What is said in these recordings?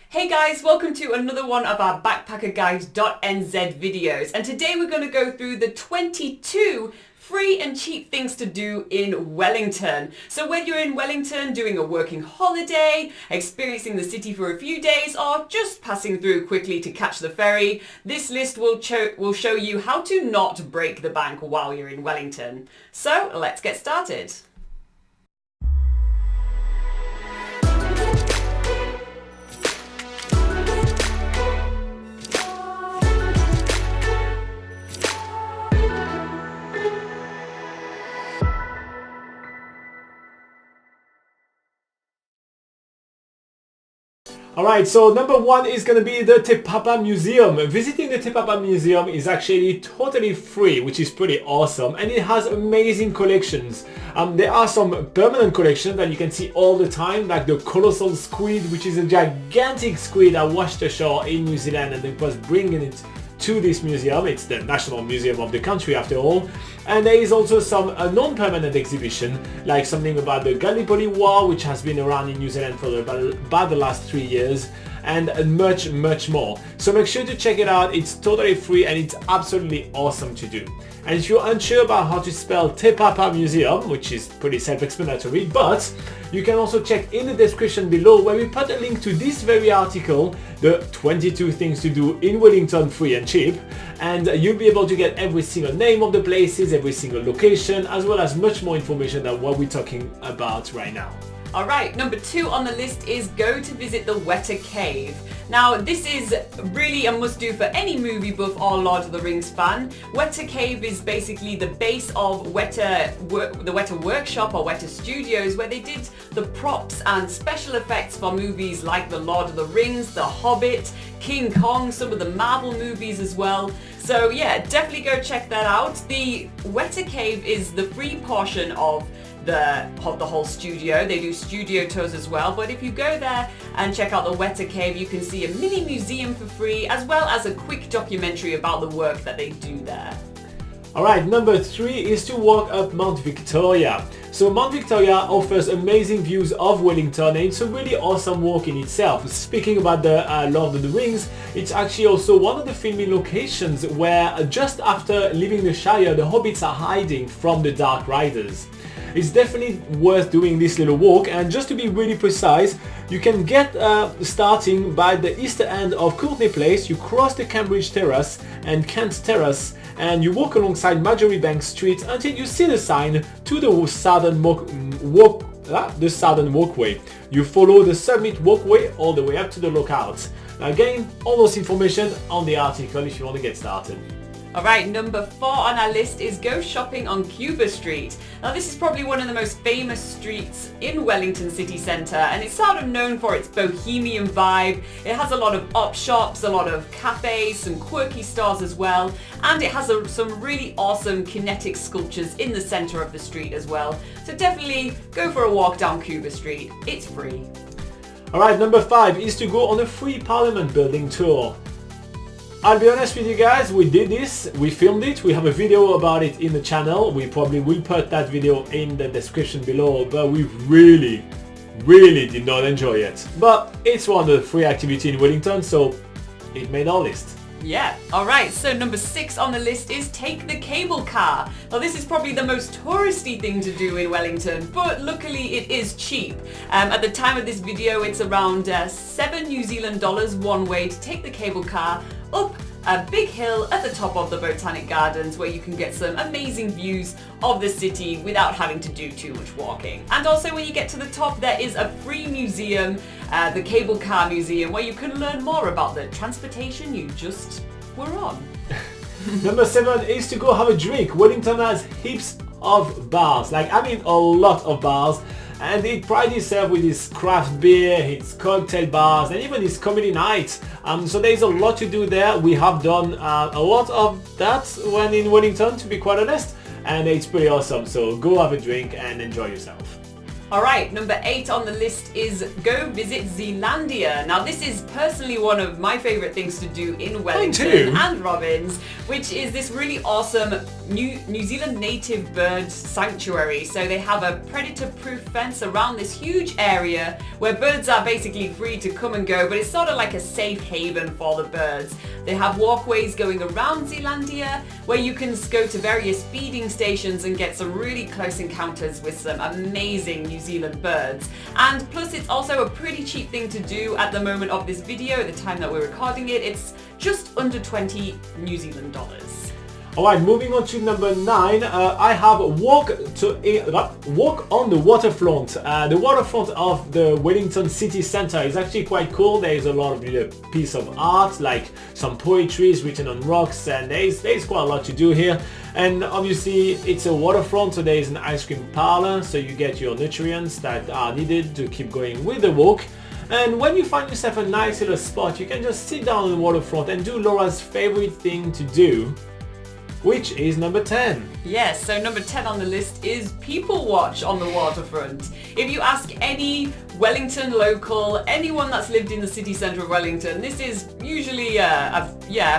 Hey guys, welcome to another one of our BACKPACKERGUIDE.NZ videos, and today we're going to go through the 22 free and cheap things to do in Wellington. So whether you're in Wellington doing a working holiday, experiencing the city for a few days, or just passing through quickly to catch the ferry, this list will show you how to not break the bank while you're in Wellington. So let's get started. Alright, so number one is going to be the Tippa Museum. Visiting the Tippa Museum is actually totally free, which is pretty awesome, and it has amazing collections. There are some permanent collections that you can see all the time, like the colossal squid, which is a gigantic squid that washed ashore in New Zealand, and it was bringing it to this museum. It's the national museum of the country after all. And there is also some non-permanent exhibition, like something about the Gallipoli War, which has been around in New Zealand for about the last 3 years, and much more. So make sure to check it out. It's totally free and it's absolutely awesome to do. And if you're unsure about how to spell Tippa Museum, which is pretty self-explanatory, but you can also check in the description below where we put a link to this very article, the 22 things to do in Wellington free and cheap, and you'll be able to get every single name of the places, every single location, as well as much more information than what we're talking about right now. Alright, number 2 on the list is go to visit the Weta Cave. Now this is really a must-do for any movie buff or Lord of the Rings fan. Weta Cave is basically the base of the Weta Workshop or Weta Studios, where they did the props and special effects for movies like The Lord of the Rings, The Hobbit, King Kong, some of the Marvel movies as well. So yeah, definitely go check that out. The Weta Cave is the free portion of the whole studio. They do studio tours as well, but if you go there and check out the Weta Cave, you can see a mini museum for free, as well as a quick documentary about the work that they do there. Alright, number 3 is to walk up Mount Victoria. So Mount Victoria offers amazing views of Wellington, and it's a really awesome walk in itself. Speaking about the Lord of the Rings, it's actually also one of the filming locations where just after leaving the Shire, the hobbits are hiding from the Dark Riders. It's definitely worth doing this little walk, and just to be really precise, you can get starting by the east end of Courtney Place. You cross the Cambridge Terrace and Kent Terrace, and you walk alongside Marjorie Banks Street until you see the sign to the southern walkway. You follow the Summit walkway all the way up to the lookout. Again, all those information on the article if you want to get started. Alright, number 4 on our list is go shopping on Cuba Street. Now this is probably one of the most famous streets in Wellington city centre, and it's sort of known for its bohemian vibe. It has a lot of op shops, a lot of cafes, some quirky stores as well, and it has some really awesome kinetic sculptures in the centre of the street as well. So definitely go for a walk down Cuba Street. It's free. Alright, number 5 is to go on a free Parliament building tour. I'll be honest with you guys, we did this, we filmed it, we have a video about it in the channel. We probably will put that video in the description below, but we really did not enjoy it. But it's one of the free activities in Wellington, so it made our list. Yeah, alright, so number 6 on the list is take the cable car. Now this is probably the most touristy thing to do in Wellington, but luckily it is cheap. At the time of this video it's around $7 New Zealand one way to take the cable car up a big hill at the top of the Botanic Gardens, where you can get some amazing views of the city without having to do too much walking. And also when you get to the top there is a free museum, the Cable Car Museum, where you can learn more about the transportation you just were on. Number 7 is to go have a drink. Wellington has heaps of bars, a lot of bars, and it prides itself with its craft beer, its cocktail bars, and even its comedy nights. So there's a lot to do there. We have done a lot of that when in Wellington, to be quite honest, and it's pretty awesome. So go have a drink and enjoy yourself. Alright, number 8 on the list is go visit Zealandia. Now this is personally one of my favourite things to do in Wellington and Robin's, which is this really awesome New Zealand native bird sanctuary. So they have a predator-proof fence around this huge area where birds are basically free to come and go, but it's sort of like a safe haven for the birds. They have walkways going around Zealandia where you can go to various feeding stations and get some really close encounters with some amazing New Zealand birds. And plus it's also a pretty cheap thing to do at the moment of this video, at the time that we're recording it. It's just under 20 New Zealand dollars. Alright, moving on to number 9, I have walk on the waterfront. The waterfront of the Wellington city centre is actually quite cool. There is a lot of piece of art, like some poetry written on rocks, and there's quite a lot to do here. And obviously it's a waterfront, so there is an ice cream parlour, so you get your nutrients that are needed to keep going with the walk. And when you find yourself a nice little spot, you can just sit down on the waterfront and do Laura's favourite thing to do, which is number 10. Yes, so number 10 on the list is people watch on the waterfront. If you ask any Wellington local, anyone that's lived in the city centre of Wellington, this is usually a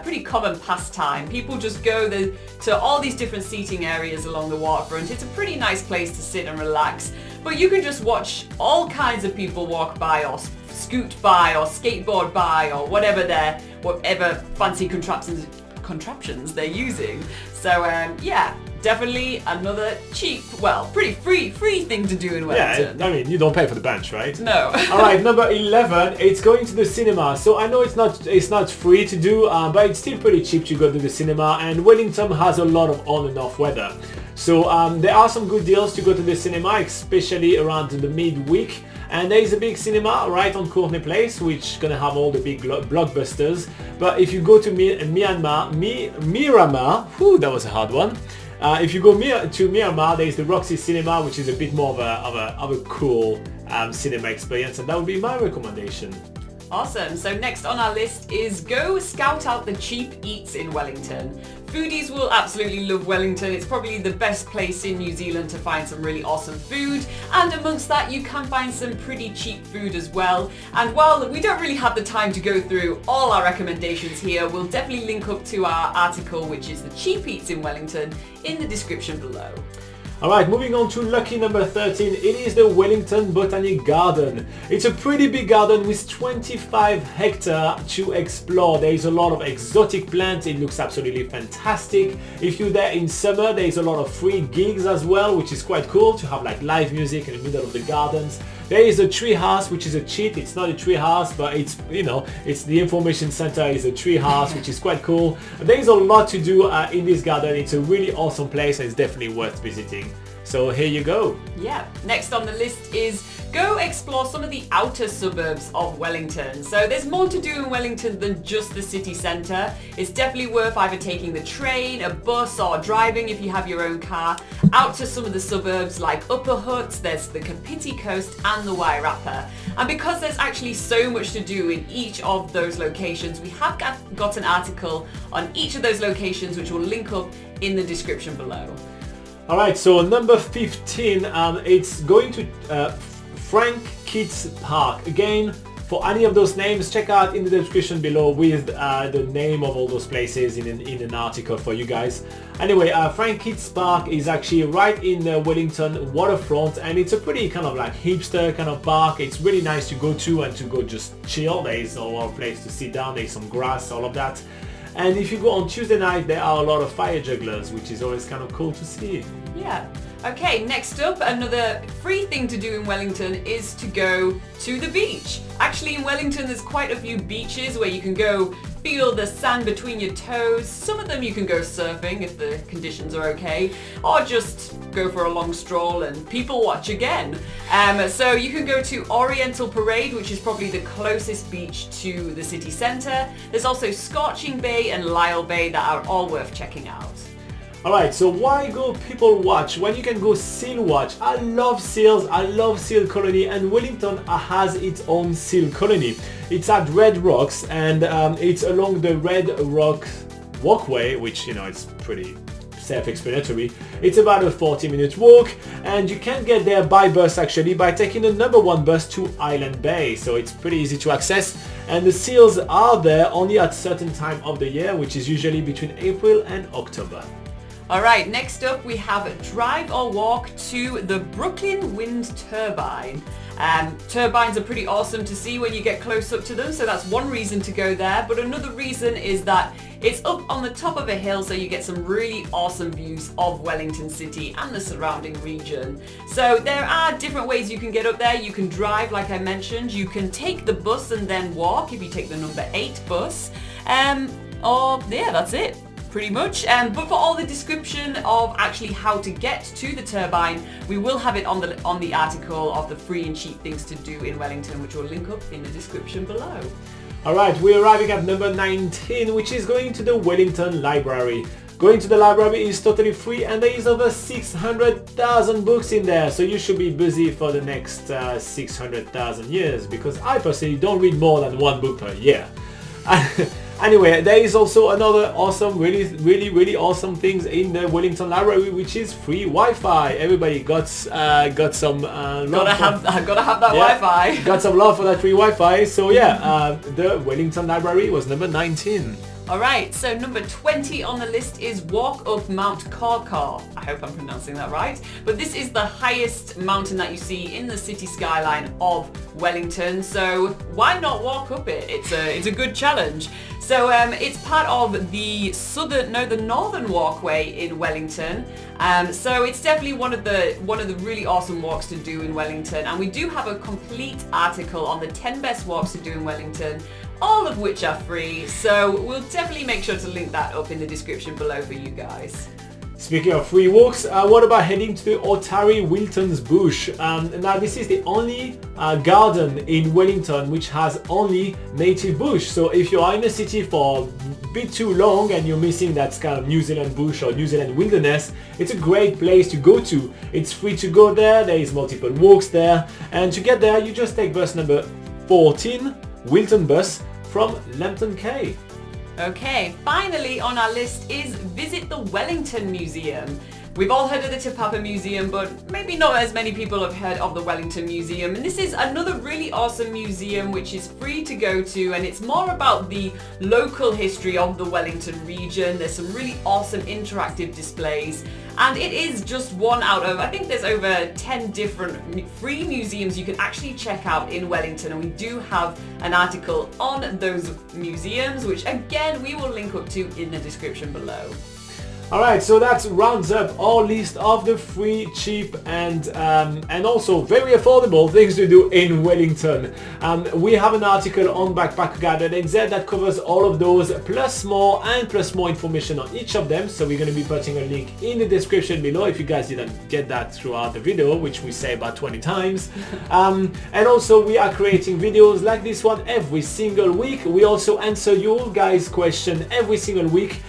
pretty common pastime. People just go to all these different seating areas along the waterfront. It's a pretty nice place to sit and relax, but you can just watch all kinds of people walk by or scoot by or skateboard by or whatever fancy contraptions they're using. So yeah, definitely another cheap, well, pretty free thing to do in Wellington. Yeah, I mean, you don't pay for the bench, right? No. Alright, number 11, it's going to the cinema. So I know it's not free to do, but it's still pretty cheap to go to the cinema, and Wellington has a lot of on and off weather. So there are some good deals to go to the cinema, especially around the midweek. And there is a big cinema right on Courtney Place, which is going to have all the big blockbusters. But if you go to Miramar, that was a hard one. If you go to Miramar, there is the Roxy Cinema, which is a bit more of a cool cinema experience, and that would be my recommendation. Awesome. So next on our list is go scout out the cheap eats in Wellington. Foodies will absolutely love Wellington. It's probably the best place in New Zealand to find some really awesome food, and amongst that you can find some pretty cheap food as well. And while we don't really have the time to go through all our recommendations here, we'll definitely link up to our article, which is the cheap eats in Wellington, in the description below. Alright, moving on to lucky number 13, it is the Wellington Botanic Garden. It's a pretty big garden with 25 hectares to explore. There is a lot of exotic plants, it looks absolutely fantastic. If you're there in summer, there is a lot of free gigs as well, which is quite cool to have like live music in the middle of the gardens. There is a tree house, which is a cheat. It's not a tree house, but it's, it's the information center is a tree house, which is quite cool. There is a lot to do in this garden. It's a really awesome place and it's definitely worth visiting. So here you go. Yeah, next on the list is go explore some of the outer suburbs of Wellington. So there's more to do in Wellington than just the city centre. It's definitely worth either taking the train, a bus, or driving if you have your own car out to some of the suburbs like Upper Hutt, there's the Kapiti Coast and the Wairarapa. And because there's actually so much to do in each of those locations, we have got an article on each of those locations which will link up in the description below. Alright, so number 15, it's going to Frank Kids Park. Again, for any of those names, check out in the description below with the name of all those places in an article for you guys. Anyway, Frank Kids Park is actually right in the Wellington Waterfront, and it's a pretty kind of like hipster kind of park. It's really nice to go to and to go just chill. There is a lot of place to sit down, there's some grass, all of that. And if you go on Tuesday night, there are a lot of fire jugglers, which is always kind of cool to see. Yeah. Okay, next up, another free thing to do in Wellington is to go to the beach. Actually, in Wellington, there's quite a few beaches where you can go feel the sand between your toes. Some of them you can go surfing if the conditions are okay, or just go for a long stroll and people watch again. So you can go to Oriental Parade, which is probably the closest beach to the city centre. There's also Scorching Bay and Lisle Bay that are all worth checking out. Alright, so why go people watch when you can go seal watch? I love seals, I love seal colony, and Wellington has its own seal colony. It's at Red Rocks, and it's along the Red Rock walkway, which, it's pretty self-explanatory. It's about a 40-minute walk, and you can get there by bus actually by taking the number 1 bus to Island Bay, so it's pretty easy to access, and the seals are there only at certain time of the year, which is usually between April and October. Alright, next up we have drive or walk to the Brooklyn Wind Turbine. Turbines are pretty awesome to see when you get close up to them, so that's one reason to go there, but another reason is that it's up on the top of a hill, so you get some really awesome views of Wellington City and the surrounding region. So there are different ways you can get up there. You can drive, like I mentioned, you can take the bus and then walk if you take the number 8 bus, or yeah, that's it. Pretty much, but for all the description of actually how to get to the turbine, we will have it on the article of the free and cheap things to do in Wellington, which we'll link up in the description below. Alright, we're arriving at number 19, which is going to the Wellington Library. Going to the library is totally free, and there is over 600,000 books in there, so you should be busy for the next 600,000 years, because I personally don't read more than 1 book per year. Anyway, there is also another awesome, really awesome things in the Wellington Library, which is free Wi-Fi. Everybody got some love. Gotta have that Wi-Fi. Got some love for that free Wi-Fi. So yeah, the Wellington Library was number 19. Alright, so number 20 on the list is walk up Mount Carioca. I hope I'm pronouncing that right. But this is the highest mountain that you see in the city skyline of Wellington. So why not walk up it? It's a good challenge. So it's part of the northern walkway in Wellington. So it's definitely one of the really awesome walks to do in Wellington. And we do have a complete article on the 10 best walks to do in Wellington, all of which are free, so we'll definitely make sure to link that up in the description below for you guys. Speaking of free walks, what about heading to the Otari Wiltons bush? Now this is the only garden in Wellington which has only native bush, so if you are in the city for a bit too long and you're missing that kind of New Zealand bush or New Zealand wilderness, it's a great place to go to. It's free to go there, there is multiple walks there, and to get there you just take bus number 14, Wilton bus, from Lambton Quay. Okay, finally on our list is visit the Wellington Museum. We've all heard of the Tippa Museum, but maybe not as many people have heard of the Wellington Museum. And this is another really awesome museum which is free to go to, and it's more about the local history of the Wellington region. There's some really awesome interactive displays, and it is just one out of, I think there's over 10 different free museums you can actually check out in Wellington, and we do have an article on those museums, which again we will link up to in the description below. Alright, so that rounds up our list of the free, cheap and also very affordable things to do in Wellington. We have an article on BACKPACKERGUIDE.NZ that covers all of those plus more information on each of them, so we're going to be putting a link in the description below if you guys didn't get that throughout the video, which we say about 20 times. And also we are creating videos like this one every single week. We also answer your guys' question every single week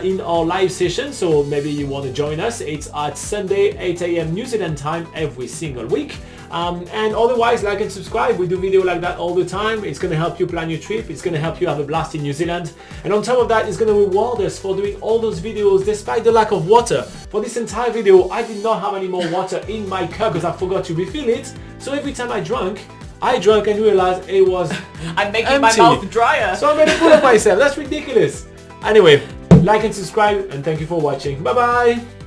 in our live session, so maybe you want to join us. It's at Sunday 8 AM New Zealand time every single week, and otherwise like and subscribe. We do video like that all the time. It's going to help you plan your trip, it's going to help you have a blast in New Zealand, and on top of that it's going to reward us for doing all those videos despite the lack of water. For this entire video I did not have any more water in my cup because I forgot to refill it, so every time I drank and realized it was I'm making empty. my mouth drier, so I'm going to pull up myself. That's ridiculous. Anyway, like and subscribe, and thank you for watching. Bye bye!